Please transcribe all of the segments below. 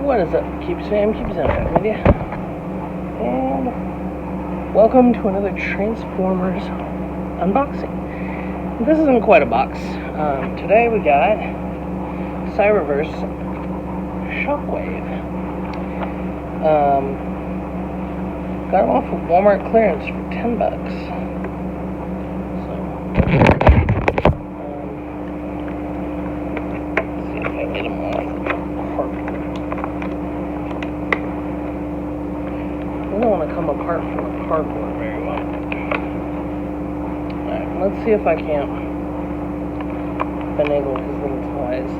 What is up, Keeps fam? Keeps back with you. And welcome to another Transformers unboxing. This isn't quite a box. Today we got Cyberverse Shockwave. Got them off of Walmart clearance for $10. Let's see if I can get them off the cardboard. They don't want to come apart from the cardboard very well. Alright, let's see if I can't finagle his little toys.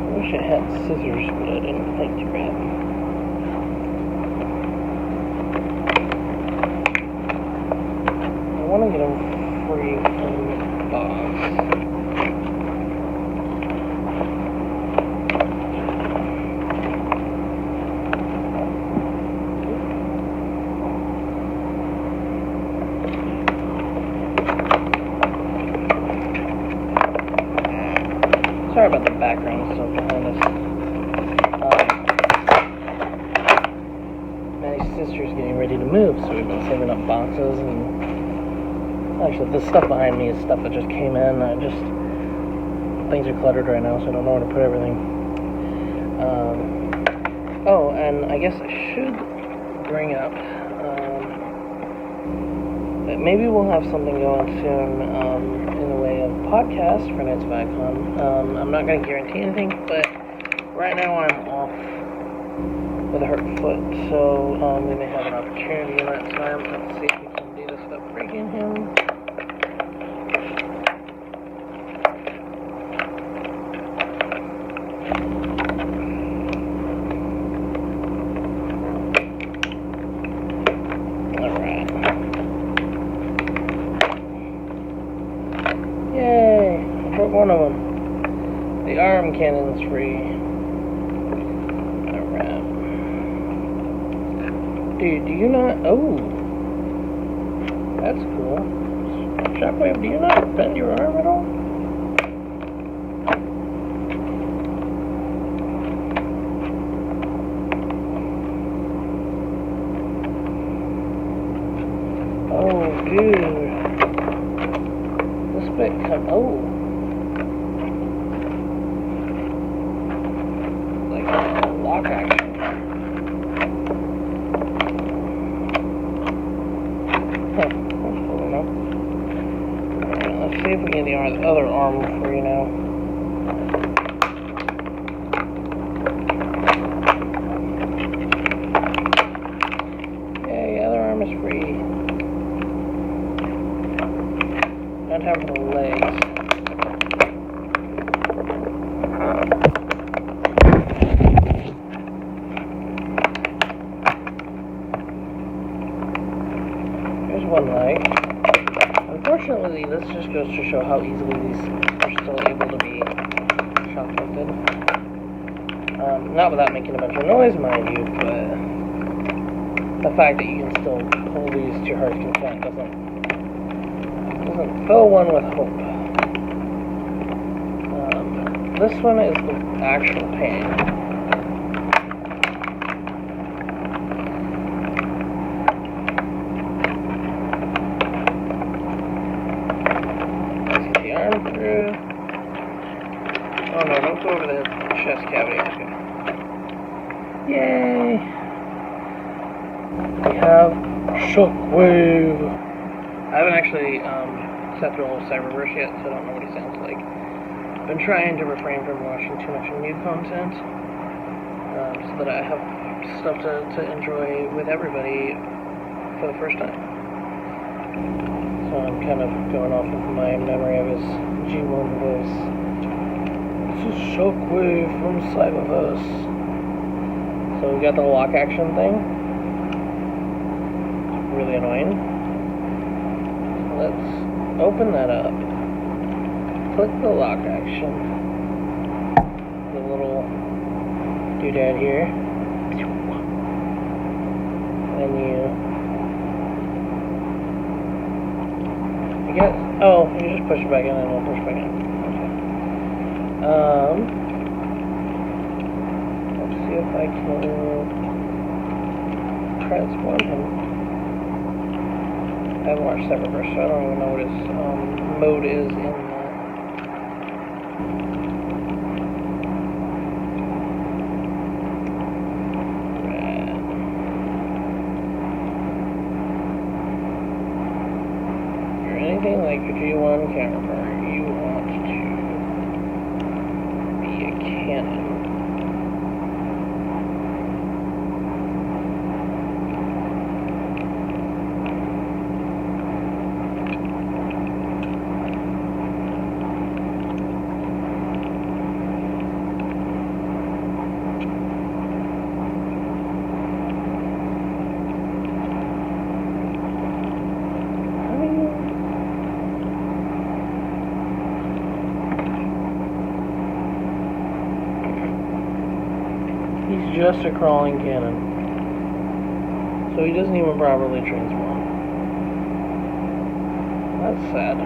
I wish I had scissors, but I didn't think to grab them. I want to get them free from the box. Sorry about the background stuff behind us. My sister's getting ready to move, so we've been saving up boxes, and actually the stuff behind me is stuff that just came in. Things are cluttered right now, so I don't know where to put everything. Oh, and I guess I should bring up that maybe we'll have something going soon in the way of podcast for Nights of Iacon. I'm not going to guarantee anything, but right now I'm off with a hurt foot, so we may have an opportunity in that time. Let's see if we can do this without breaking him. Yay! I broke one of them. The arm cannon's free. Alright. Dude, do you not... Oh! That's cool. Shockwave, do you not bend your arm at all? Oh, dude. Oh, like a lock action. Huh, that's cool enough. Alright, let's see if we can get the other arm free now. Yay, other arm is free. Don't have the legs. Here's one leg. Unfortunately, this just goes to show how easily these are still able to be shoplifted. Not without making a bunch of noise, mind you, but the fact that you can still pull these to your heart's content doesn't fill one with hope. This one is the actual pain. Let's get the arm through. Oh no, don't go over the chest cavity. Okay. Yay! We have Shockwave. I haven't actually sat through all of Cyberverse yet, so I don't know what he sounds like. I've been trying to refrain from watching too much new content, so that I have stuff to enjoy with everybody for the first time. So I'm kind of going off of my memory of his G1 voice. This is Shockwave from Cyberverse. So we got the lock action thing. It's really annoying. Let's open that up. Click the lock action. The little doodad here. And you guess. Oh, you just push it back in and it'll push back in. Okay. Let's see if I can transform him. I haven't watched Cyberverse, so I don't even know what his mode is in that. Anything like a G1 camera, you want to be a Canon. He's just a crawling cannon. So he doesn't even properly transform. That's sad.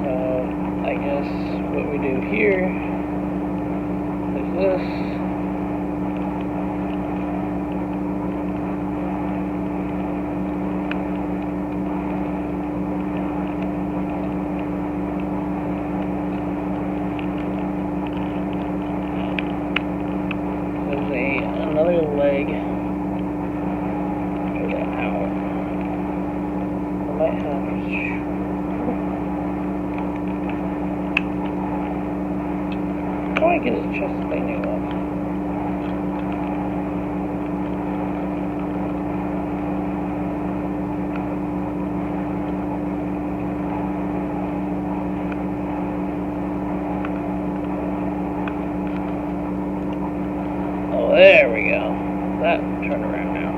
So, I guess what we do here is this. Another leg. Get that out. I might have to. How do I get his chest thing off? There we go. That turned around now.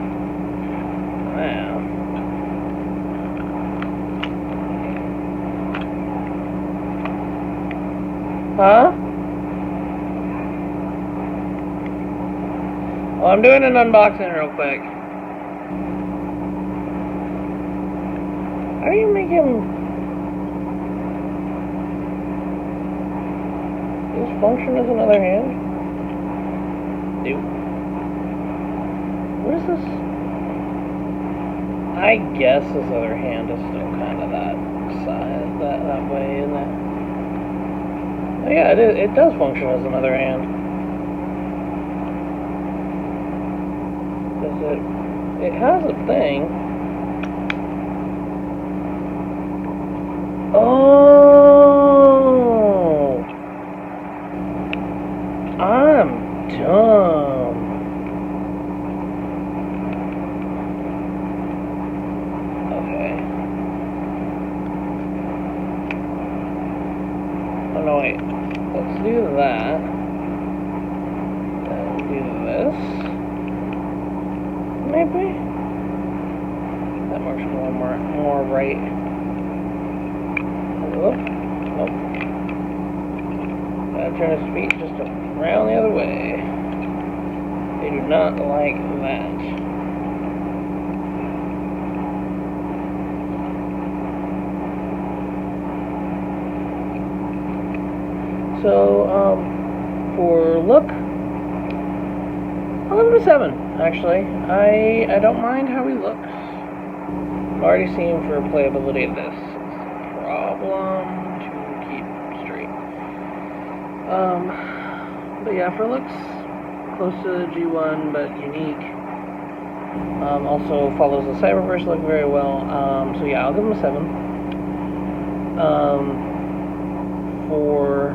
Wow. Huh? Well, I'm doing an unboxing real quick. How do you make him... Does this function as another hand? What is this? I guess his other hand is still kind of that size, that way, isn't it? Oh yeah, it does function as another hand. Does it has a thing. Oh! I'm dumb. Okay. Oh no, wait. Let's do that. And do this. Maybe? That marks more right. Nope. Nope. Gotta turn his feet just around the other way. They do not like that. So, for look, I'll give him a 7, actually. I don't mind how he looks. I've already seen for playability this. It's a problem to keep straight. But yeah, for looks, close to the G1, but unique. Also follows the Cyberverse look very well. So yeah, I'll give him a 7. For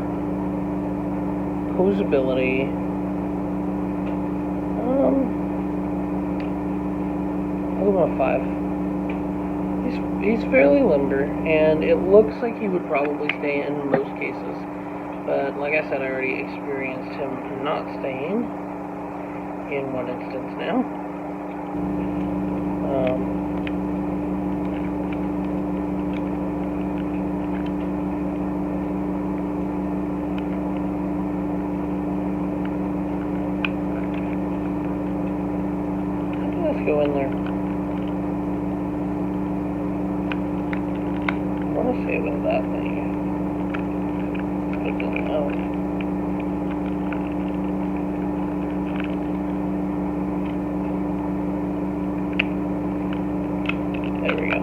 posability, I'll give him a 5. He's fairly limber, and it looks like he would probably stay in most cases. But like I said, I already experienced him not staying in one instance now. Let's go in there. Let's see about that thing. Oh. There we go.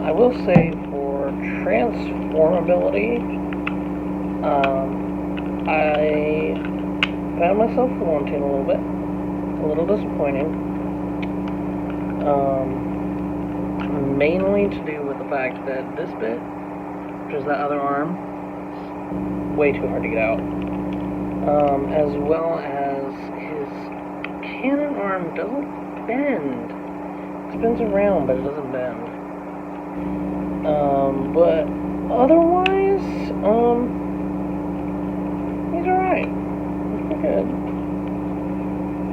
I will say for transformability, I found myself wanting a little bit. A little disappointing. Mainly to do with the fact that this bit, which is that other arm, is way too hard to get out. As well as his cannon arm doesn't bend. It spins around, but it doesn't bend. But otherwise, he's alright. He's pretty good.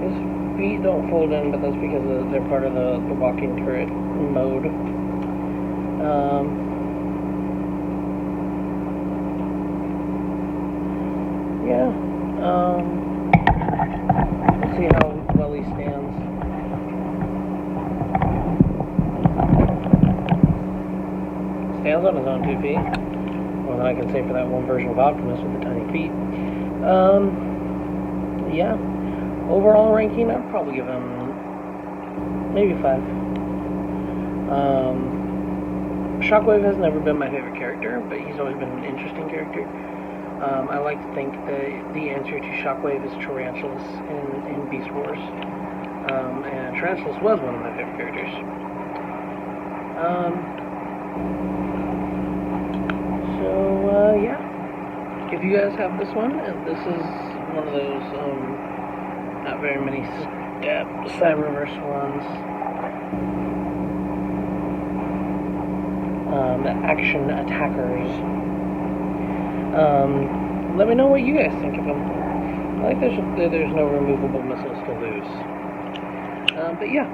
His feet don't fold in, but that's because they're part of the walking turret mode. Yeah. Let's see how well he stands. Stands on his own 2 feet. More than I can say for that one version of Optimus with the tiny feet. Yeah. Overall ranking, I'd probably give him maybe 5. Shockwave has never been my favorite character, but he's always been an interesting character. I like to think that the answer to Shockwave is Tarantulas in Beast Wars. And Tarantulas was one of my favorite characters. Yeah. If you guys have this one, and this is one of those, not very many Cyberverse ones. The action attackers. Let me know what you guys think of them. I like there's no removable missiles to lose. But yeah.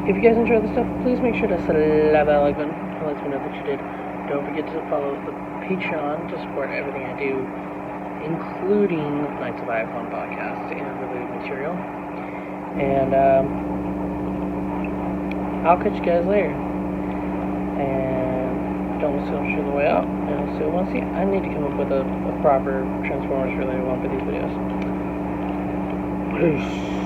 If you guys enjoyed this stuff, please make sure to slap that like button. It lets me know that you did. Don't forget to follow the Patreon to support everything I do, including Knights of Iacon podcast and related material. And I'll catch you guys later. And don't listen to the way out. And so once again, I need to come up with a proper Transformers related one for these videos. Peace.